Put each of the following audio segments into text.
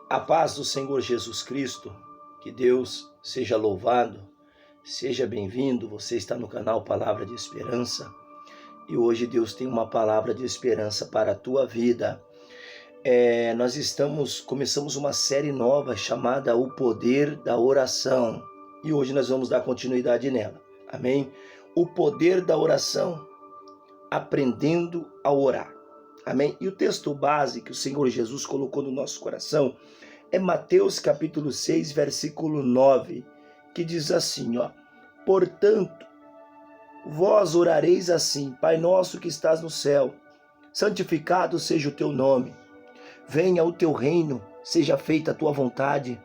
A paz do Senhor Jesus Cristo, que Deus seja louvado, seja bem-vindo. Você está no canal Palavra de Esperança e hoje Deus tem uma palavra de esperança para a tua vida. Começamos uma série nova chamada O Poder da Oração e hoje nós vamos dar continuidade nela. Amém? O poder da oração, aprendendo a orar. Amém? E o texto base que o Senhor Jesus colocou no nosso coração é Mateus capítulo 6, versículo 9, que diz assim, portanto, vós orareis assim: Pai nosso que estás no céu, santificado seja o teu nome. Venha o teu reino, seja feita a tua vontade,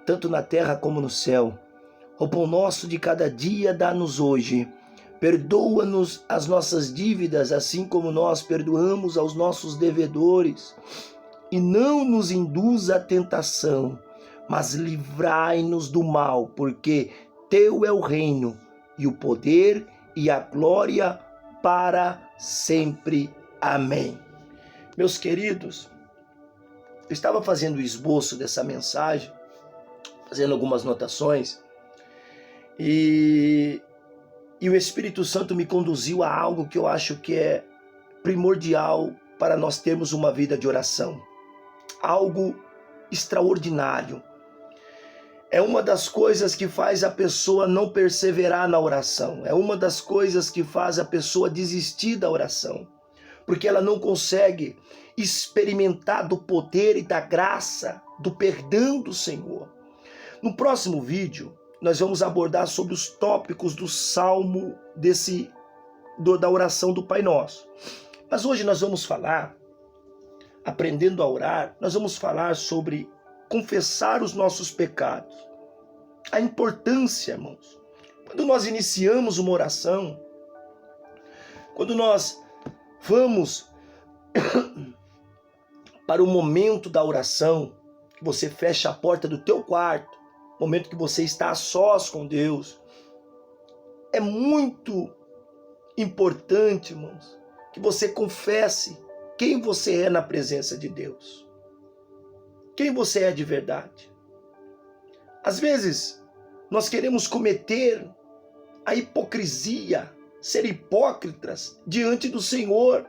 tanto na terra como no céu. O pão nosso de cada dia dá-nos hoje. Perdoa-nos as nossas dívidas, assim como nós perdoamos aos nossos devedores. E não nos induza à tentação, mas livrai-nos do mal, porque teu é o reino, e o poder e a glória para sempre. Amém. Meus queridos, eu estava fazendo o esboço dessa mensagem, fazendo algumas anotações, e o Espírito Santo me conduziu a algo que eu acho que é primordial para nós termos uma vida de oração. Algo extraordinário. É uma das coisas que faz a pessoa não perseverar na oração. É uma das coisas que faz a pessoa desistir da oração. Porque ela não consegue experimentar do poder e da graça, do perdão do Senhor. No próximo vídeo, nós vamos abordar sobre os tópicos do salmo da oração do Pai Nosso. Mas hoje nós vamos falar, aprendendo a orar, nós vamos falar sobre confessar os nossos pecados. A importância, irmãos, quando nós iniciamos uma oração, quando nós vamos para o momento da oração, que você fecha a porta do teu quarto, momento que você está a sós com Deus, é muito importante, irmãos, que você confesse quem você é na presença de Deus. Quem você é de verdade. Às vezes, nós queremos cometer a hipocrisia, ser hipócritas diante do Senhor.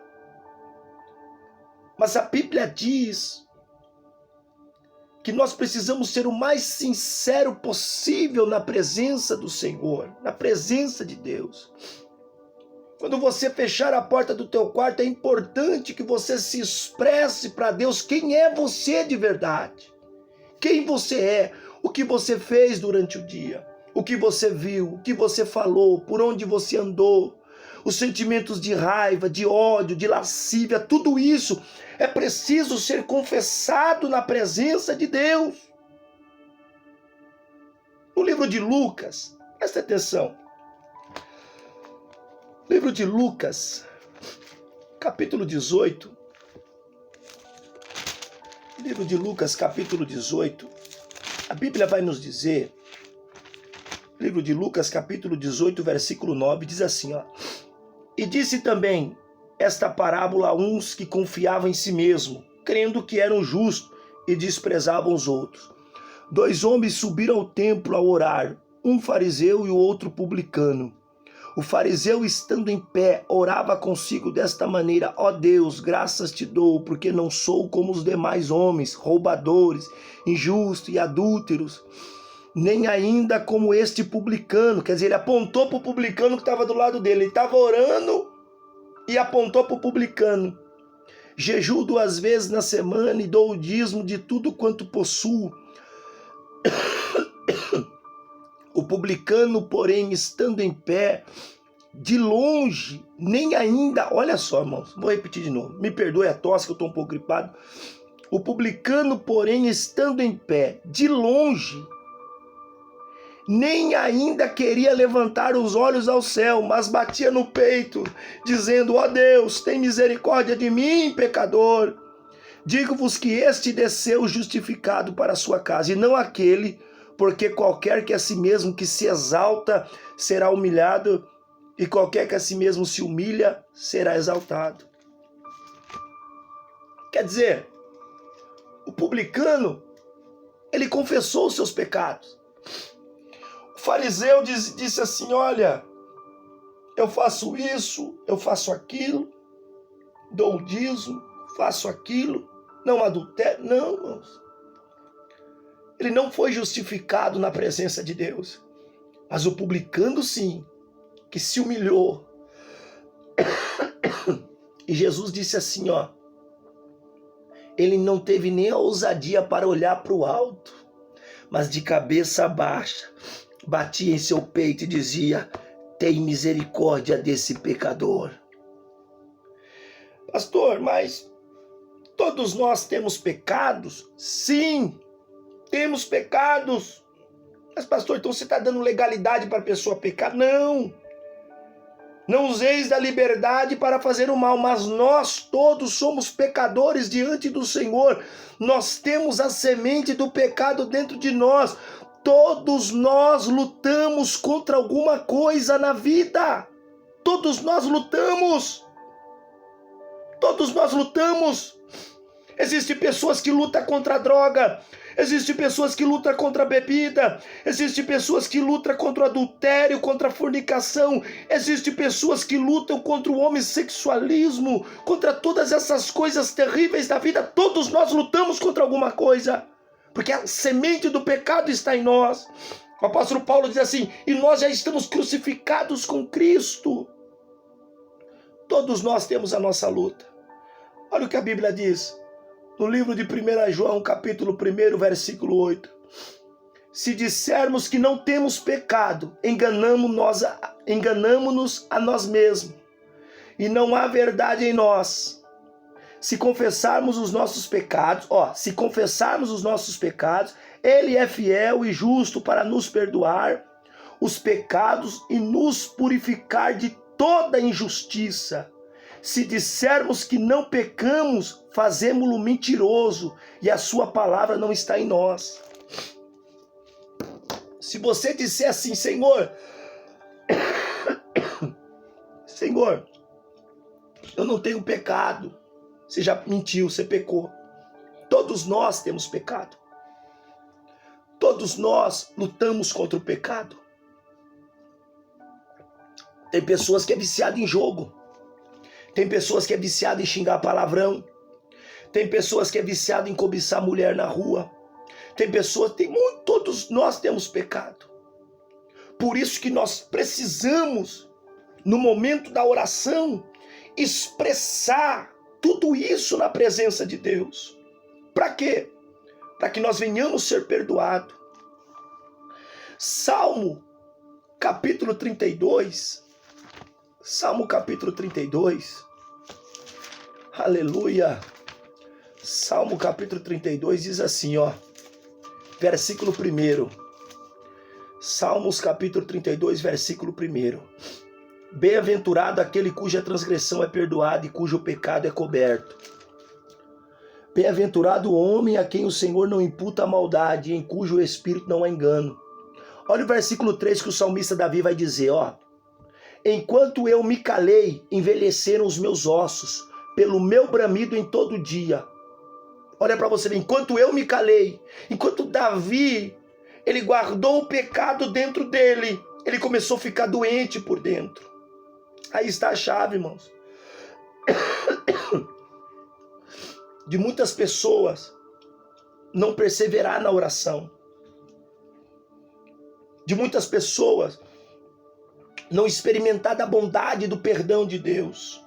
Mas a Bíblia diz que nós precisamos ser o mais sincero possível na presença do Senhor, na presença de Deus. Quando você fechar a porta do teu quarto, é importante que você se expresse para Deus quem é você de verdade. Quem você é, o que você fez durante o dia, o que você viu, o que você falou, por onde você andou, os sentimentos de raiva, de ódio, de lascívia, tudo isso é preciso ser confessado na presença de Deus. No livro de Lucas, presta atenção, livro de Lucas, capítulo 18. Livro de Lucas, capítulo 18. A Bíblia vai nos dizer, livro de Lucas, capítulo 18, versículo 9, diz assim, E disse também esta parábola a uns que confiavam em si mesmo, crendo que eram justos e desprezavam os outros. 2 homens subiram ao templo a orar, um fariseu e o outro publicano. O fariseu, estando em pé, orava consigo desta maneira: Ó Deus, graças te dou, porque não sou como os demais homens, roubadores, injustos e adúlteros, nem ainda como este publicano. Quer dizer, ele apontou para o publicano que estava do lado dele. Ele estava orando e apontou para o publicano. Jejuo 2 vezes na semana e dou o dízimo de tudo quanto possuo. O publicano, porém, estando em pé, de longe, nem ainda... Olha só, irmãos, vou repetir de novo. Me perdoe a tosse, que eu estou um pouco gripado. O publicano, porém, estando em pé, de longe, nem ainda queria levantar os olhos ao céu, mas batia no peito, dizendo: Ó Deus, tem misericórdia de mim, pecador. Digo-vos que este desceu justificado para a sua casa, e não aquele, porque qualquer que a si mesmo que se exalta será humilhado, e qualquer que a si mesmo se humilha será exaltado. Quer dizer, o publicano Ele confessou os seus pecados. O fariseu disse assim: olha, eu faço isso, eu faço aquilo, dou o dízimo, faço aquilo, não adultero. Não, irmãos. Ele não foi justificado na presença de Deus. Mas o publicano sim, que se humilhou. E Jesus disse assim, ó, ele não teve nem a ousadia para olhar para o alto, mas de cabeça baixa, batia em seu peito e dizia: tem misericórdia desse pecador. Pastor, mas todos nós temos pecados? Sim, temos pecados. Mas pastor, então você está dando legalidade para a pessoa pecar? Não. Não useis da liberdade para fazer o mal, mas nós todos somos pecadores diante do Senhor. Nós temos a semente do pecado dentro de nós. Todos nós lutamos contra alguma coisa na vida. Todos nós lutamos. Todos nós lutamos. Existem pessoas que lutam contra a droga. Existem pessoas que lutam contra a bebida. Existem pessoas que lutam contra o adultério, contra a fornicação. Existem pessoas que lutam contra o homossexualismo, contra todas essas coisas terríveis da vida. Todos nós lutamos contra alguma coisa, porque a semente do pecado está em nós. O apóstolo Paulo diz assim: e nós já estamos crucificados com Cristo. Todos nós temos a nossa luta. Olha o que a Bíblia diz. No livro de 1 João, capítulo 1, versículo 8. Se dissermos que não temos pecado, enganamo-nos a nós mesmos, e não há verdade em nós. Se confessarmos os nossos pecados, Ele é fiel e justo para nos perdoar os pecados e nos purificar de toda injustiça. Se dissermos que não pecamos, fazemo-lo mentiroso e a sua palavra não está em nós. Se você disser assim: Senhor, eu não tenho pecado, você já mentiu, você pecou. Todos nós temos pecado. Todos nós lutamos contra o pecado. Tem pessoas que é viciada em jogo. Tem pessoas que é viciada em xingar palavrão. Tem pessoas que é viciada em cobiçar mulher na rua. Todos nós temos pecado. Por isso que nós precisamos, no momento da oração, expressar tudo isso na presença de Deus. Para quê? Para que nós venhamos ser perdoados. Salmo capítulo 32. Salmo capítulo 32. Aleluia. Salmo capítulo 32 diz assim, ó. Versículo 1. Salmos capítulo 32, versículo 1. Bem-aventurado aquele cuja transgressão é perdoada e cujo pecado é coberto. Bem-aventurado o homem a quem o Senhor não imputa a maldade, em cujo espírito não há engano. Olha o versículo 3 que o salmista Davi vai dizer, ó. Enquanto eu me calei, envelheceram os meus ossos, pelo meu bramido em todo dia. Olha para você ver, enquanto eu me calei, enquanto Davi, ele guardou o pecado dentro dele, ele começou a ficar doente por dentro. Aí está a chave, irmãos. De muitas pessoas não perseverar na oração. De muitas pessoas não experimentar da bondade do perdão de Deus.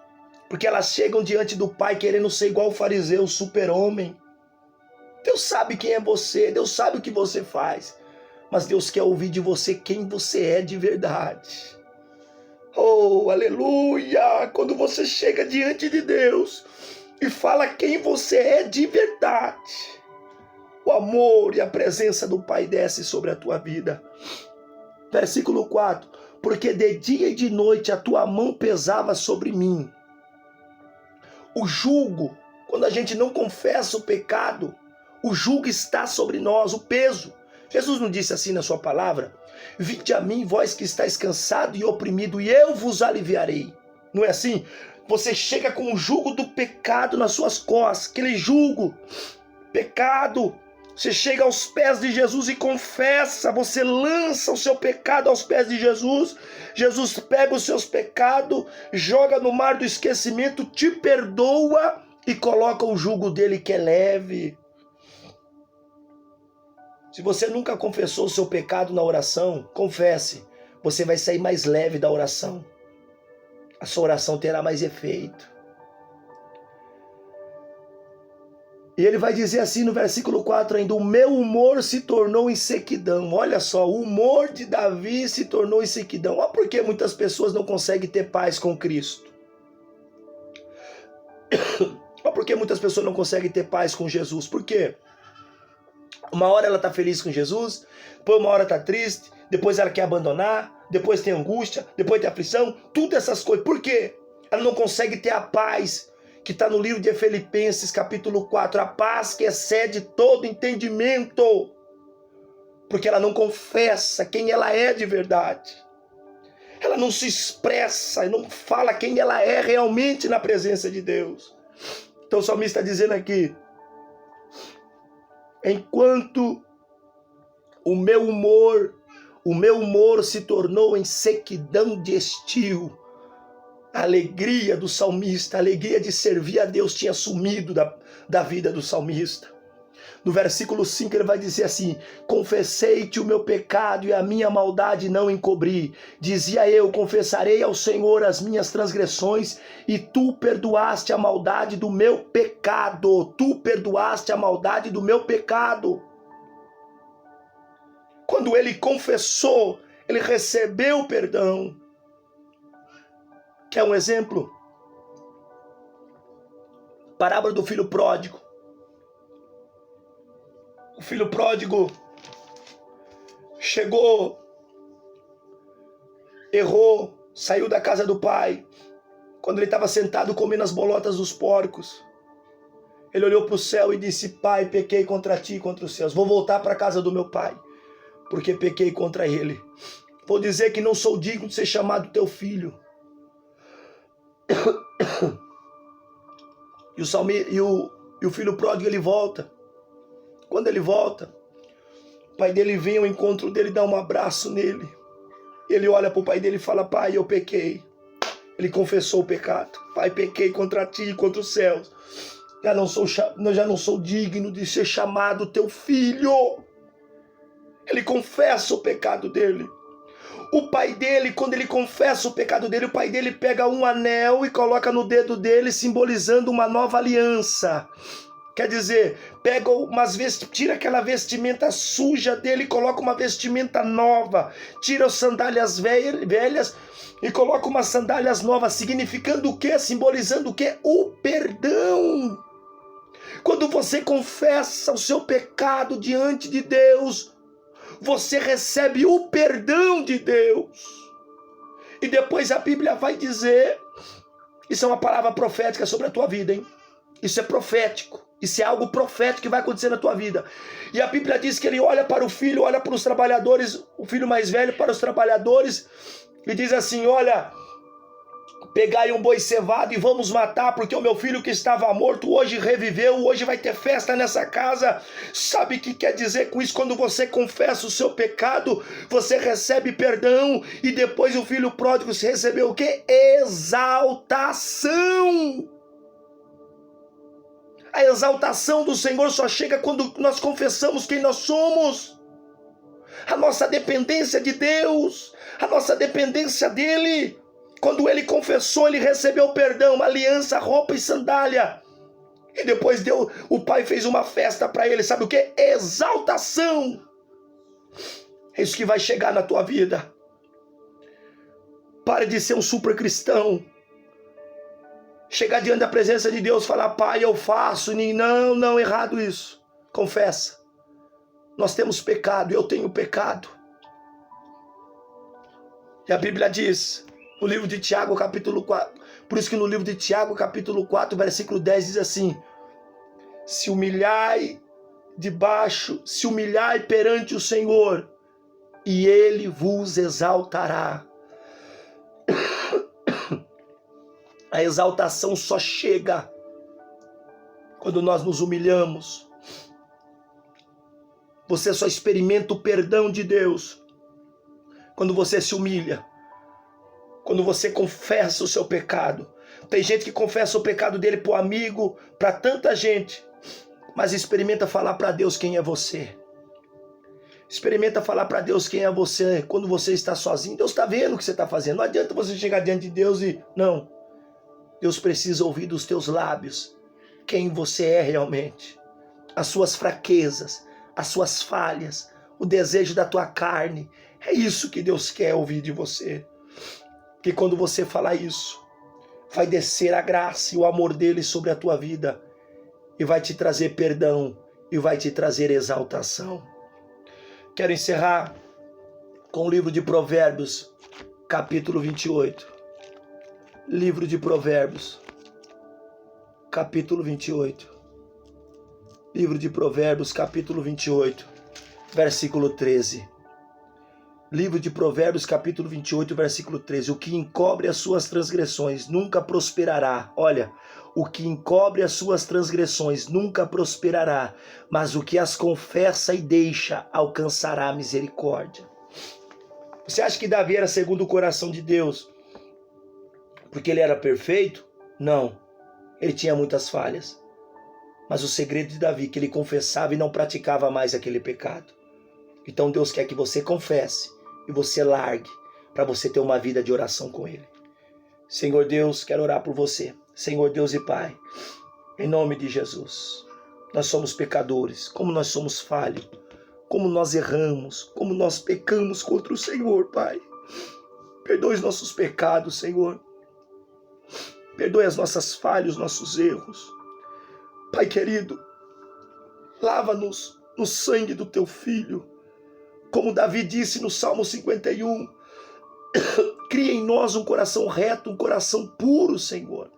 Porque elas chegam diante do Pai querendo ser igual o fariseu, super-homem. Deus sabe quem é você, Deus sabe o que você faz. Mas Deus quer ouvir de você quem você é de verdade. Oh, aleluia! Quando você chega diante de Deus e fala quem você é de verdade, o amor e a presença do Pai desce sobre a tua vida. Versículo 4. Porque de dia e de noite a tua mão pesava sobre mim. O jugo, quando a gente não confessa o pecado, o jugo está sobre nós, o peso. Jesus não disse assim na sua palavra? Vinde a mim, vós que estáis cansado e oprimido, e eu vos aliviarei. Não é assim? Você chega com o jugo do pecado nas suas costas, aquele jugo, pecado, Você chega aos pés de Jesus e confessa, você lança o seu pecado aos pés de Jesus. Jesus pega os seus pecados, joga no mar do esquecimento, te perdoa e coloca o jugo dele que é leve. Se você nunca confessou o seu pecado na oração, confesse. Você vai sair mais leve da oração. A sua oração terá mais efeito. E ele vai dizer assim no versículo 4 ainda: o meu humor se tornou em sequidão. Olha só, o humor de Davi se tornou em sequidão. Olha por que muitas pessoas não conseguem ter paz com Cristo. Olha por que muitas pessoas não conseguem ter paz com Jesus. Por quê? Uma hora ela está feliz com Jesus, depois uma hora está triste, depois ela quer abandonar, depois tem angústia, depois tem aflição, tudo essas coisas. Por quê? Ela não consegue ter a paz que está no livro de Filipenses, capítulo 4, a paz que excede todo entendimento, porque ela não confessa quem ela é de verdade. Ela não se expressa e não fala quem ela é realmente na presença de Deus. Então o salmista está dizendo aqui: enquanto o meu humor se tornou em sequidão de estio, a alegria do salmista, a alegria de servir a Deus tinha sumido da vida do salmista. No versículo 5 ele vai dizer assim: confessei-te o meu pecado e a minha maldade não encobri. Dizia eu: confessarei ao Senhor as minhas transgressões e tu perdoaste a maldade do meu pecado. Tu perdoaste a maldade do meu pecado. Quando ele confessou, ele recebeu perdão. Quer um exemplo? Parábola do filho pródigo. O filho pródigo chegou, errou, saiu da casa do pai. Quando ele estava sentado comendo as bolotas dos porcos, ele olhou para o céu e disse: pai, pequei contra ti e contra os céus. Vou voltar para a casa do meu pai, porque pequei contra ele. Vou dizer que não sou digno de ser chamado teu filho. E o filho pródigo, ele volta. Quando ele volta, o pai dele vem ao encontro dele, dá um abraço nele. Ele olha para o pai dele e fala: pai, eu pequei. Ele confessou o pecado. Pai, pequei contra ti e contra os céus. Já não sou digno de ser chamado teu filho. Ele confessa o pecado dele. O pai dele, quando ele confessa o pecado dele, o pai dele pega um anel e coloca no dedo dele, simbolizando uma nova aliança. Quer dizer, tira aquela vestimenta suja dele e coloca uma vestimenta nova. Tira as sandálias velhas e coloca umas sandálias novas, significando o quê? Simbolizando o quê? O perdão. Quando você confessa o seu pecado diante de Deus, você recebe o perdão de Deus. E depois a Bíblia vai dizer, isso é uma palavra profética sobre a tua vida, hein? Isso é profético. Isso é algo profético que vai acontecer na tua vida. E a Bíblia diz que ele olha para o filho, olha para os trabalhadores, o filho mais velho para os trabalhadores, e diz assim: olha, pegai um boi cevado e vamos matar, porque o meu filho que estava morto hoje reviveu, hoje vai ter festa nessa casa. Sabe o que quer dizer com isso? Quando você confessa o seu pecado, você recebe perdão, e depois o filho pródigo recebeu o quê? Exaltação. A exaltação do Senhor só chega quando nós confessamos quem nós somos. A nossa dependência de Deus, a nossa dependência dEle. Quando ele confessou, ele recebeu perdão, aliança, roupa e sandália. E depois o pai fez uma festa para ele. Sabe o que? Exaltação. É isso que vai chegar na tua vida. Pare de ser um super cristão. Chegar diante da presença de Deus, falar: pai, eu faço. Não, errado isso. Confessa. Nós temos pecado, eu tenho pecado. E a Bíblia diz, no livro de Tiago, capítulo 4, por isso que no livro de Tiago, capítulo 4, versículo 10, diz assim: se humilhai perante o Senhor, e Ele vos exaltará. A exaltação só chega quando nós nos humilhamos. Você só experimenta o perdão de Deus quando você se humilha, quando você confessa o seu pecado. Tem gente que confessa o pecado dele para o amigo, para tanta gente, mas experimenta falar para Deus quem é você. Experimenta falar para Deus quem é você quando você está sozinho. Deus está vendo o que você está fazendo. Não adianta você chegar diante de Deus e... Não. Deus precisa ouvir dos teus lábios quem você é realmente. As suas fraquezas, as suas falhas, o desejo da tua carne. É isso que Deus quer ouvir de você. Que quando você falar isso, vai descer a graça e o amor dele sobre a tua vida e vai te trazer perdão e vai te trazer exaltação. Quero encerrar com o livro de Provérbios, capítulo 28. Livro de Provérbios, capítulo 28. Livro de Provérbios, capítulo 28, versículo 13. Livro de Provérbios, capítulo 28, versículo 13. O que encobre as suas transgressões nunca prosperará. Olha, o que encobre as suas transgressões nunca prosperará, mas o que as confessa e deixa alcançará a misericórdia. Você acha que Davi era segundo o coração de Deus porque ele era perfeito? Não, ele tinha muitas falhas. Mas o segredo de Davi é que ele confessava e não praticava mais aquele pecado. Então Deus quer que você confesse e você largue para você ter uma vida de oração com Ele. Senhor Deus, quero orar por você. Senhor Deus e Pai, em nome de Jesus. Nós somos pecadores, como nós somos falhos, como nós erramos, como nós pecamos contra o Senhor, Pai. Perdoe os nossos pecados, Senhor. Perdoe as nossas falhas, os nossos erros. Pai querido, lava-nos no sangue do Teu Filho. Como Davi disse no Salmo 51, cria em nós um coração reto, um coração puro, Senhor,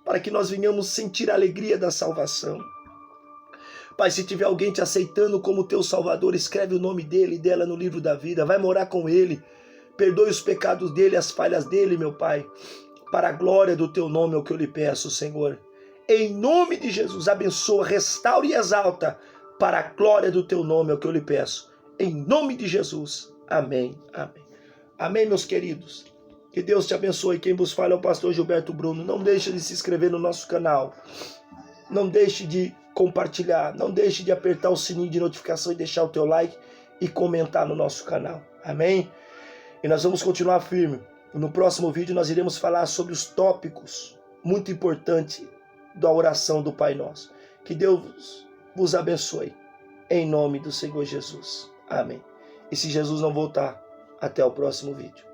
para que nós venhamos sentir a alegria da salvação. Pai, se tiver alguém te aceitando como teu Salvador, escreve o nome dele e dela no livro da vida, vai morar com ele, perdoe os pecados dele, as falhas dele, meu Pai, para a glória do teu nome é o que eu lhe peço, Senhor. Em nome de Jesus, abençoa, restaura e exalta, para a glória do teu nome é o que eu lhe peço. Em nome de Jesus. Amém. Amém. Amém, meus queridos. Que Deus te abençoe. Quem vos fala é o pastor Gilberto Bruno. Não deixe de se inscrever no nosso canal. Não deixe de compartilhar. Não deixe de apertar o sininho de notificação e deixar o teu like e comentar no nosso canal. Amém? E nós vamos continuar firme. No próximo vídeo nós iremos falar sobre os tópicos muito importantes da oração do Pai Nosso. Que Deus vos abençoe. Em nome do Senhor Jesus. Amém. E se Jesus não voltar, até o próximo vídeo.